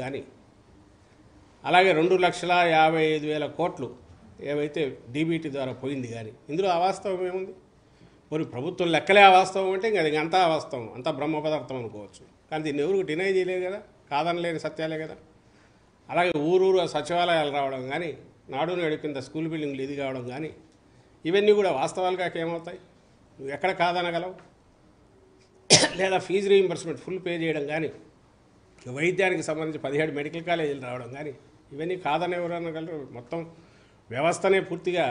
కానీ అలాగే 2,55,000 కోట్లు ఏవైతే డీబీటీ ద్వారా పోయింది కానీ ఇందులో అవాస్తవం ఏముంది? మరి ప్రభుత్వం లెక్కలే అవాస్తవం అంటే ఇంకా అది అంతా అవాస్తవం, అంతా బ్రహ్మ పదార్థం అనుకోవచ్చు. కానీ దీన్ని ఎవరికి డినై చేయలేదు కదా, కాదనలేని సత్యాలే కదా. అలాగే ఊరూరు సచివాలయాలు రావడం కానీ, నాడు నేడు కింద స్కూల్ బిల్డింగ్లు ఇది కావడం కానీ, ఇవన్నీ కూడా వాస్తవాలుగా ఏమవుతాయి? నువ్వు ఎక్కడ కాదనగలవు? లేదా ఫీజు రీయింబర్స్మెంట్ ఫుల్ పే చేయడం కానీ, వైద్యానికి సంబంధించి 17 మెడికల్ కాలేజీలు రావడం కానీ, ఇవన్నీ కాదని ఎవరు అనగలరు? మొత్తం వ్యవస్థనే పూర్తిగా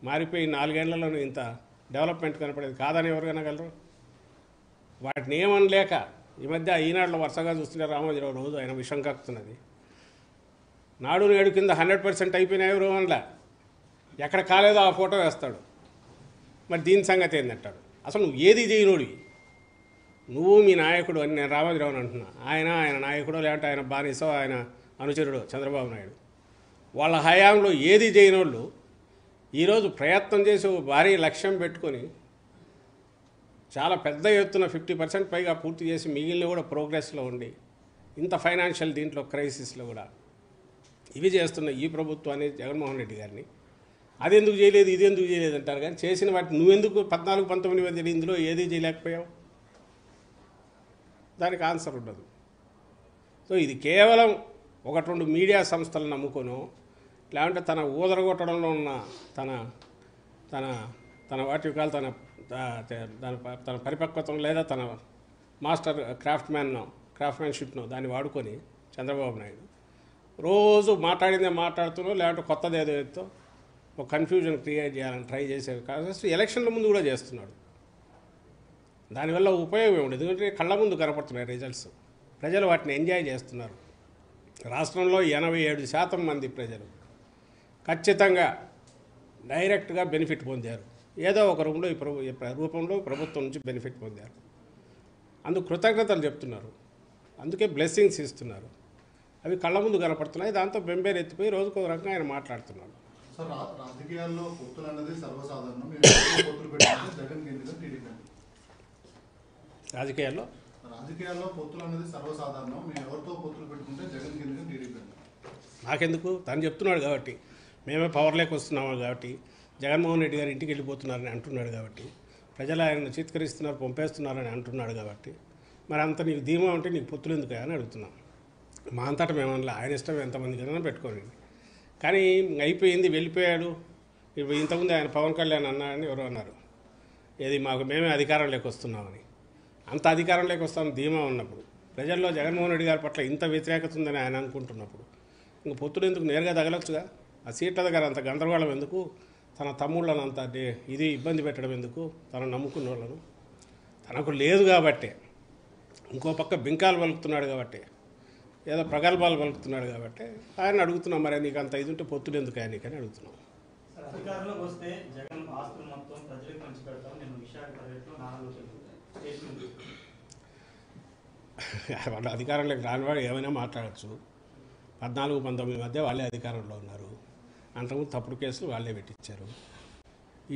మారిపోయి 4 ఏళ్లలోనే ఇంత డెవలప్మెంట్ కనపడేది కాదని ఎవరు అనగలరు? వాటిని ఏమనలేక ఈ మధ్య ఈనాడులో వరుసగా చూస్తుంటే రామోజీరావు రోజు ఆయన విషం కక్కుతున్నది. నాడు నేడు కింద 100% అయిపోయినా ఎవరు అనలే, ఎక్కడ కాలేదో ఆ ఫోటో వేస్తాడు. మరి దీని సంగతి ఏందంటాడు? అసలు నువ్వు ఏది చేయనోడివి, నువ్వు మీ నాయకుడు అని నేను రామోజీరావుని అంటున్నా. ఆయన నాయకుడు, లేదంటే ఆయన బానిసో, ఆయన అనుచరుడు చంద్రబాబు నాయుడు. వాళ్ళ హయాంలో ఏది చేయనోళ్ళు ఈరోజు ప్రయత్నం చేసి భారీ లక్ష్యం పెట్టుకొని చాలా పెద్ద ఎత్తున 50% పైగా పూర్తి చేసి మిగిలిన కూడా ప్రోగ్రెస్లో ఉండి ఇంత ఫైనాన్షియల్ దీంట్లో క్రైసిస్లో కూడా ఇవి చేస్తున్న ఈ ప్రభుత్వాన్ని, జగన్మోహన్ రెడ్డి గారిని అది ఎందుకు చేయలేదు, ఇది ఎందుకు చేయలేదు అంటారు. కానీ చేసిన వాటిని నువ్వెందుకు 14-19 మంది ఇందులో ఏది చేయలేకపోయావు? దానికి ఆన్సర్ ఉండదు. సో ఇది కేవలం 1-2 మీడియా సంస్థలను నమ్ముకొనో, లేదంటే తన ఊదరగొట్టడంలో ఉన్న తన వాటి కాలు తన పరిపక్వతం లేదా తన మాస్టర్ క్రాఫ్ట్మెన్షిప్ను దాన్ని వాడుకొని చంద్రబాబు నాయుడు రోజు మాట్లాడిందే మాట్లాడుతూ, లేదంటే కొత్తది ఏదో ఒక కన్ఫ్యూజన్ క్రియేట్ చేయాలని ట్రై చేసే కాదు. ఎలక్షన్ల ముందు కూడా చేస్తున్నాడు. దానివల్ల ఉపయోగం ఉండదు, ఎందుకంటే కళ్ళ ముందు కనపడుతున్నాయి రిజల్ట్స్. ప్రజలు వాటిని ఎంజాయ్ చేస్తున్నారు. రాష్ట్రంలో 87% మంది ప్రజలు ఖచ్చితంగా డైరెక్ట్గా బెనిఫిట్ పొందారు. ఏదో ఒక రూపంలో ప్రభుత్వం నుంచి బెనిఫిట్ పొందారు. అందుకు కృతజ్ఞతలు చెప్తున్నారు, అందుకే బ్లెస్సింగ్స్ ఇస్తున్నారు. అవి కళ్ళ ముందు కనపడుతున్నాయి. దాంతో బెంబేరు ఎత్తిపోయి రోజుకు ఒక రకంగా ఆయన మాట్లాడుతున్నాడు. సార్, రాజకీయాల్లో పొత్తులు అన్నది సర్వసాధారణం. రాజకీయాల్లో పొత్తులు అనేది సర్వసాధారణం. మేము ఎవరితో పొత్తులు పెట్టుకుంటే జగన్ కింద టీడీపీ. నాకెందుకు? తను చెప్తున్నాడు కాబట్టి, మేమే పవర్లోకి వస్తున్నాము కాబట్టి, జగన్మోహన్ రెడ్డి గారు ఇంటికి వెళ్ళిపోతున్నారని అంటున్నాడు కాబట్టి, ప్రజలు ఆయన చీత్కరిస్తున్నారు, పంపేస్తున్నారని అంటున్నాడు కాబట్టి, మరి అంత నీకు ధీమా ఉంటే నీకు పొత్తులు ఎందుకు అని అడుగుతున్నాం. మా అంతటా మేమన్నా ఆయన ఇష్టం ఎంతమంది కన్నా పెట్టుకోండి. కానీ అయిపోయింది, వెళ్ళిపోయాడు. ఇప్పుడు ఇంతకుముందు ఆయన పవన్ కళ్యాణ్ అన్నాడని ఎవరో అన్నారు, ఏది మేమే అధికారంలోకి వస్తున్నామని. అంత అధికారంలోకి వస్తామని ధీమా ఉన్నప్పుడు, ప్రజల్లో జగన్మోహన్ రెడ్డి గారి పట్ల ఇంత వ్యతిరేకత ఉందని ఆయన అనుకుంటున్నప్పుడు, ఇంక పొత్తులు ఎందుకు? నేరుగా తగలొచ్చుగా. ఆ సీట్ల దగ్గర అంత గందరగోళం ఎందుకు? తన తమ్ముళ్ళను అంత ఇది ఇబ్బంది పెట్టడం ఎందుకు? తను నమ్ముకున్న వాళ్ళను తనకు లేదు కాబట్టి, ఇంకో పక్క బింకాలు పలుకుతున్నాడు కాబట్టి, ఏదో ప్రగల్భాలు పలుకుతున్నాడు కాబట్టి ఆయన అడుగుతున్నాం, మరి నీకు అంత ఇది ఉంటే పొత్తులు ఎందుకు ఆయన నీకని అడుగుతున్నాం. అధికారంలోకి వస్తే జగన్ ఆస్తులు మొత్తం ప్రజలకు పంచి పెడతాం, నేను విశాఖ పర్యటనలో వాళ్ళు అధికారంలోకి రానివాడు ఏమైనా మాట్లాడచ్చు. 14-19 మధ్య వాళ్ళే అధికారంలో ఉన్నారు. అంతకుముందు తప్పుడు కేసులు వాళ్ళే పెట్టించారు.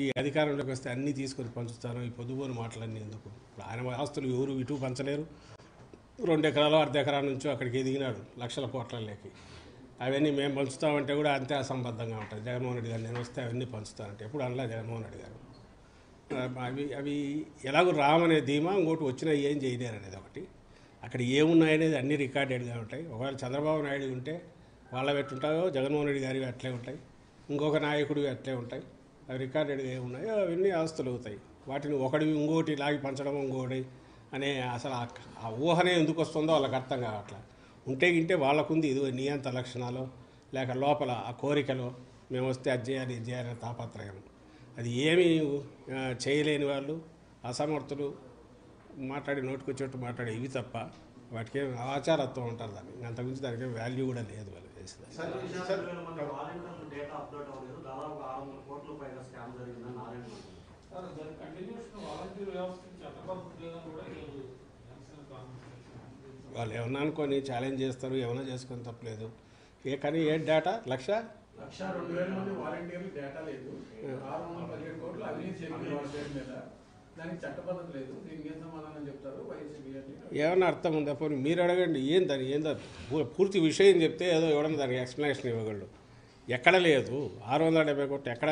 ఈ అధికారంలోకి వస్తే అన్నీ తీసుకొని పంచుతాను, ఈ పొద్దుపోని మాటలన్నీ ఎందుకు? ఇప్పుడు ఆయన ఆస్తులు ఎవరు ఇటు పంచలేరు. 2 ఎకరాలు 1/2 ఎకరా నుంచి అక్కడికి ఎదిగినాడు లక్షల కోట్లలోకి. అవన్నీ మేము పంచుతామంటే కూడా అంతే అసంబద్ధంగా ఉంటుంది. జగన్మోహన్ రెడ్డి గారు నేను వస్తే అవన్నీ పంచుతానంటే ఎప్పుడు అనలా జగన్మోహన్ రెడ్డి గారు. అవి ఎలాగో రామనే ధీమా, ఇంకోటి వచ్చినా ఏం చేయలేరు అనేది ఒకటి. అక్కడ ఏమున్నాయనేది అన్నీ రికార్డెడ్గా ఉంటాయి. ఒకవేళ చంద్రబాబు నాయుడు ఉంటే వాళ్ళ పెట్టుంటాయో, జగన్మోహన్ రెడ్డి గారివి అట్లే ఉంటాయి, ఇంకొక నాయకుడివి అట్లే ఉంటాయి. అవి రికార్డెడ్గా ఏమున్నాయో అవన్నీ ఆస్తులు అవుతాయి. వాటిని ఒకటివి ఇంకోటి లాగి పంచడం, ఇంకోటి అనే అసలు ఆ ఊహనే ఎందుకు వస్తుందో వాళ్ళకి అర్థం కావట్లా. ఉంటే వాళ్ళకుంది ఇది నియంత లక్షణాలు, లేక లోపల ఆ కోరికలు, మేము వస్తే అది చేయాలి ఇది చేయాలి తాపత్రయం. అది ఏమీ చేయలేని వాళ్ళు, అసమర్థులు, మాట్లాడి నోటికొచ్చేట్టు మాట్లాడే ఇవి తప్ప వాటికి ఆచారత్వం ఉంటారు. దాన్ని అంతకుమించి దానికి వాల్యూ కూడా లేదు వాళ్ళు చేసేది. వాళ్ళు ఏమన్నా అనుకొని ఛాలెంజ్ చేస్తారు, ఏమైనా చేసుకొని తప్పలేదు. కానీ ఏ డేటా 1,02,000 మంది వాలంటీర్లు డేటా లేదు, 617 కోట్లు అవినీతి జరిగింది వాళ్ళ పేరు మీద. దానికి చట్టబద్ధత లేదు, దీనికి ఏం సమాధానం చెప్తారు వైసీపీ అని? ఏమన్నా అర్థం ఉందా? పోనీ మీరు అడగండి, ఏందో పూర్తి విషయం చెప్తే ఏదో ఎవడన్నా దానికి ఎక్స్ప్లెనేషన్ ఇవ్వగలడు. ఎక్కడ లేదు 670 కోట్లు ఎక్కడ